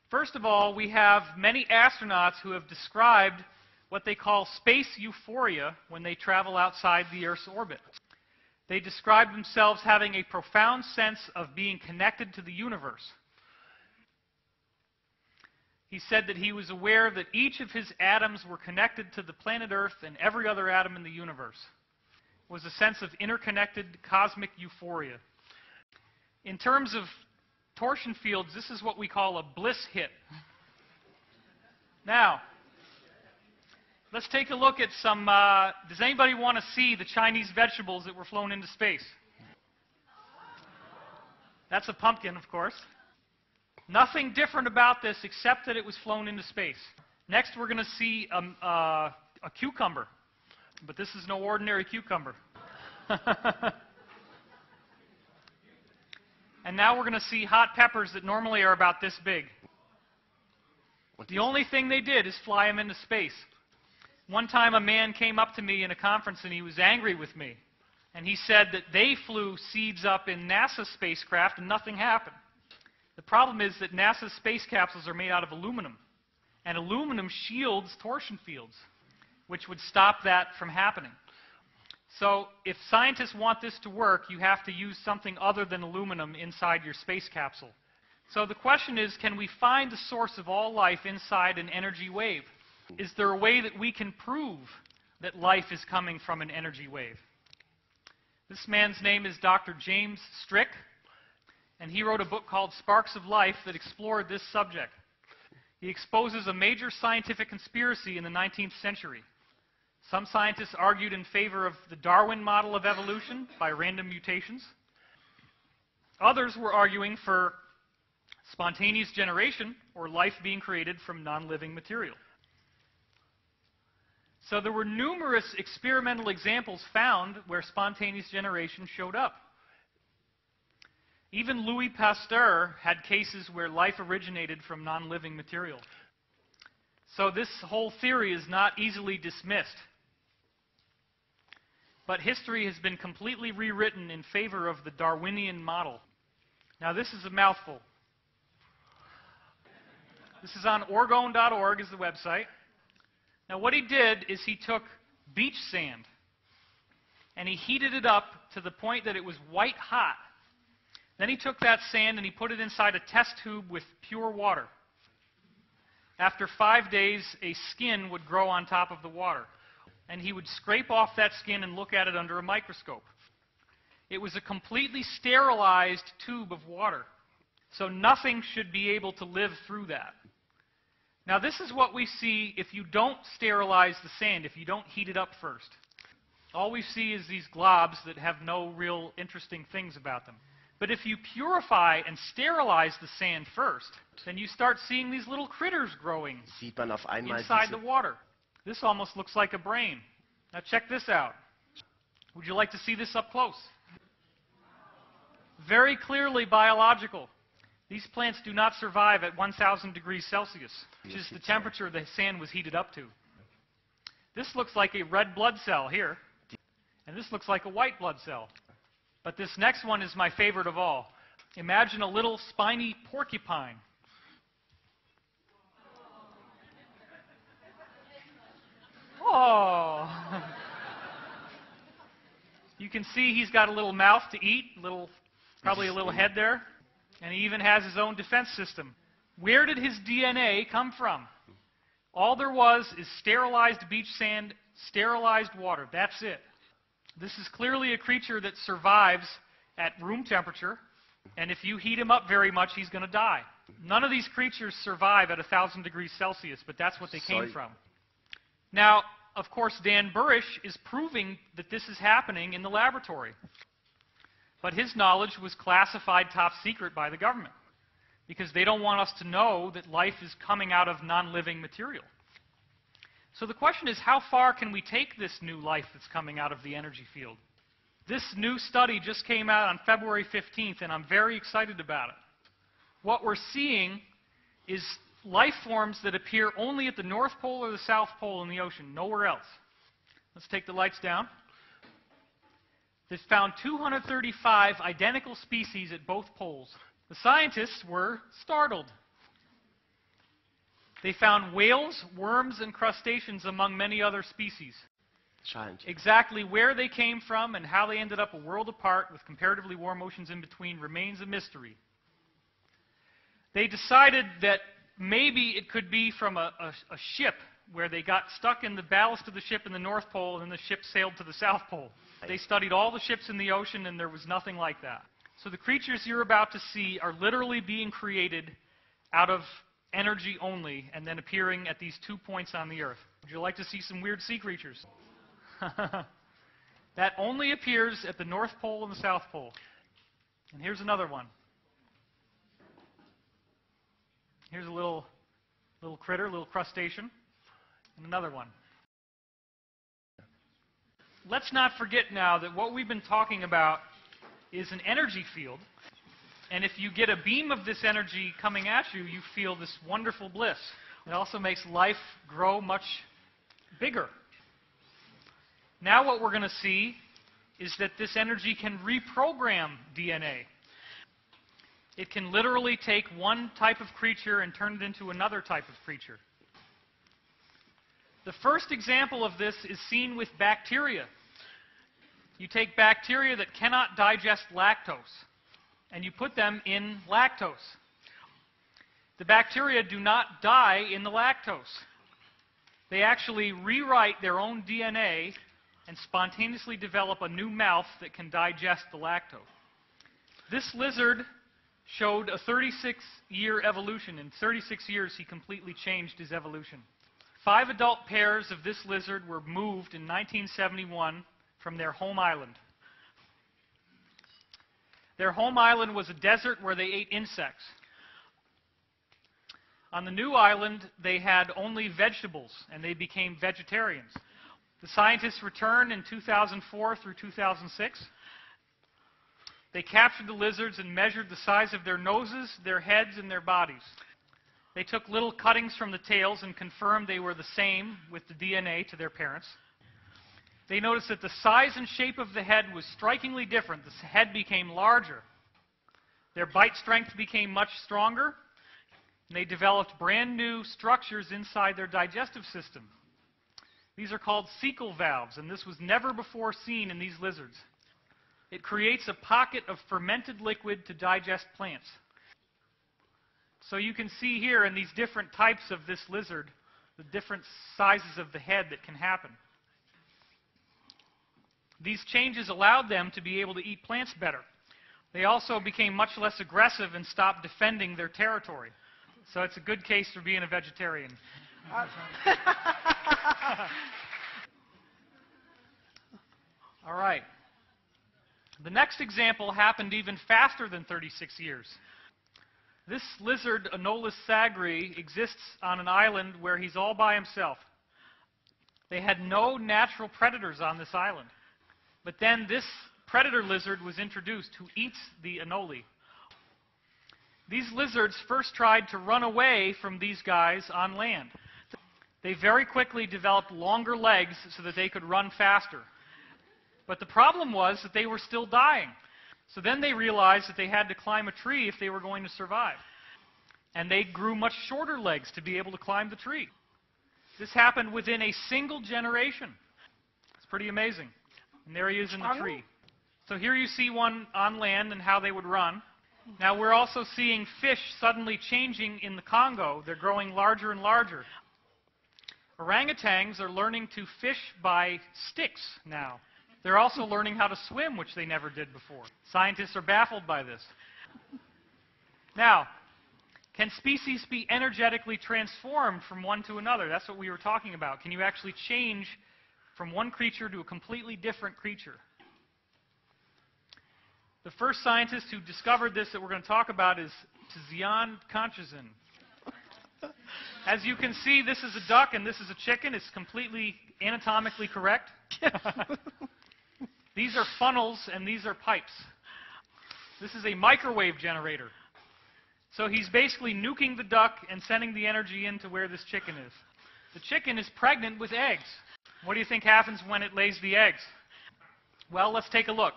First of all, we have many astronauts who have described what they call space euphoria when they travel outside the Earth's orbit. They describe themselves having a profound sense of being connected to the universe. He said that he was aware that each of his atoms were connected to the planet Earth and every other atom in the universe. It was a sense of interconnected cosmic euphoria. In terms of torsion fields, this is what we call a bliss hit. Now, let's take a look at some, does anybody want to see the Chinese vegetables that were flown into space? That's a pumpkin, of course. Nothing different about this except that it was flown into space. Next, we're going to see a cucumber. But this is no ordinary cucumber. And now we're going to see hot peppers that normally are about this big. The only thing they did is fly them into space. One time a man came up to me in a conference and he was angry with me. And he said that they flew seeds up in NASA spacecraft and nothing happened. The problem is that NASA's space capsules are made out of aluminum. And aluminum shields torsion fields, which would stop that from happening. So if scientists want this to work, you have to use something other than aluminum inside your space capsule. So the question is, can we find the source of all life inside an energy wave? Is there a way that we can prove that life is coming from an energy wave? This man's name is Dr. James Strick, and he wrote a book called Sparks of Life that explored this subject. He exposes a major scientific conspiracy in the 19th century. Some scientists argued in favor of the Darwin model of evolution by random mutations. Others were arguing for spontaneous generation, or life being created from non-living material. So there were numerous experimental examples found where spontaneous generation showed up. Even Louis Pasteur had cases where life originated from non-living material. So this whole theory is not easily dismissed. But history has been completely rewritten in favor of the Darwinian model. Now this is a mouthful. This is on orgone.org is the website. Now what he did is he took beach sand and he heated it up to the point that it was white hot. Then he took that sand and he put it inside a test tube with pure water. After 5 days, a skin would grow on top of the water. And he would scrape off that skin and look at it under a microscope. It was a completely sterilized tube of water. So nothing should be able to live through that. Now this is what we see if you don't sterilize the sand, if you don't heat it up first. All we see is these globs that have no real interesting things about them. But if you purify and sterilize the sand first, then you start seeing these little critters growing inside the water. This almost looks like a brain. Now check this out. Would you like to see this up close? Very clearly biological. These plants do not survive at 1,000 degrees Celsius, which is the temperature the sand was heated up to. This looks like a red blood cell here, and this looks like a white blood cell. But this next one is my favorite of all. Imagine a little spiny porcupine. Oh! You can see he's got a little mouth to eat, probably a little head there, and he even has his own defense system. Where did his DNA come from? All there was is sterilized beach sand, sterilized water. That's it. This is clearly a creature that survives at room temperature, and if you heat him up very much, he's going to die. None of these creatures survive at 1,000 degrees Celsius, but that's what they came from. Now, of course, Dan Burish is proving that this is happening in the laboratory. But his knowledge was classified top secret by the government because they don't want us to know that life is coming out of non-living material. So the question is, how far can we take this new life that's coming out of the energy field? This new study just came out on February 15th, and I'm very excited about it. What we're seeing is life forms that appear only at the North Pole or the South Pole in the ocean, nowhere else. Let's take the lights down. They found 235 identical species at both poles. The scientists were startled. They found whales, worms, and crustaceans among many other species. Challenge. Exactly where they came from and how they ended up a world apart with comparatively warm oceans in between remains a mystery. They decided that maybe it could be from a ship where they got stuck in the ballast of the ship in the North Pole and then the ship sailed to the South Pole. They studied all the ships in the ocean and there was nothing like that. So the creatures you're about to see are literally being created out of energy only and then appearing at these 2 points on the Earth. Would you like to see some weird sea creatures? That only appears at the North Pole and the South Pole. And here's another one. Here's a little critter, little crustacean, and another one. Let's not forget now that what we've been talking about is an energy field. And if you get a beam of this energy coming at you, you feel this wonderful bliss. It also makes life grow much bigger. Now what we're going to see is that this energy can reprogram DNA. It can literally take one type of creature and turn it into another type of creature. The first example of this is seen with bacteria. You take bacteria that cannot digest lactose, and you put them in lactose. The bacteria do not die in the lactose. They actually rewrite their own DNA and spontaneously develop a new mouth that can digest the lactose. This lizard showed a 36-year evolution. In 36 years, he completely changed his evolution. 5 adult pairs of this lizard were moved in 1971 from their home island. Their home island was a desert where they ate insects. On the new island, they had only vegetables, and they became vegetarians. The scientists returned in 2004 through 2006. They captured the lizards and measured the size of their noses, their heads, and their bodies. They took little cuttings from the tails and confirmed they were the same with the DNA to their parents. They noticed that the size and shape of the head was strikingly different. The head became larger. Their bite strength became much stronger. And they developed brand new structures inside their digestive system. These are called cecal valves, and this was never before seen in these lizards. It creates a pocket of fermented liquid to digest plants. So you can see here in these different types of this lizard, the different sizes of the head that can happen. These changes allowed them to be able to eat plants better. They also became much less aggressive and stopped defending their territory. So it's a good case for being a vegetarian. All right. The next example happened even faster than 36 years. This lizard, Anolis sagri, exists on an island where he's all by himself. They had no natural predators on this island. But then this predator lizard was introduced who eats the anole. These lizards first tried to run away from these guys on land. They very quickly developed longer legs so that they could run faster. But the problem was that they were still dying. So then they realized that they had to climb a tree if they were going to survive. And they grew much shorter legs to be able to climb the tree. This happened within a single generation. It's pretty amazing. And there he is in the tree. So here you see one on land and how they would run. Now we're also seeing fish suddenly changing in the Congo. They're growing larger and larger. Orangutans are learning to fish by sticks now. They're also learning how to swim, which they never did before. Scientists are baffled by this. Now, can species be energetically transformed from one to another? That's what we were talking about. Can you actually change from one creature to a completely different creature? The first scientist who discovered this that we're going to talk about is Tzyan Conchazin. As you can see, this is a duck and this is a chicken. It's completely anatomically correct. These are funnels and these are pipes. This is a microwave generator. So he's basically nuking the duck and sending the energy into where this chicken is. The chicken is pregnant with eggs. What do you think happens when it lays the eggs? Well, let's take a look.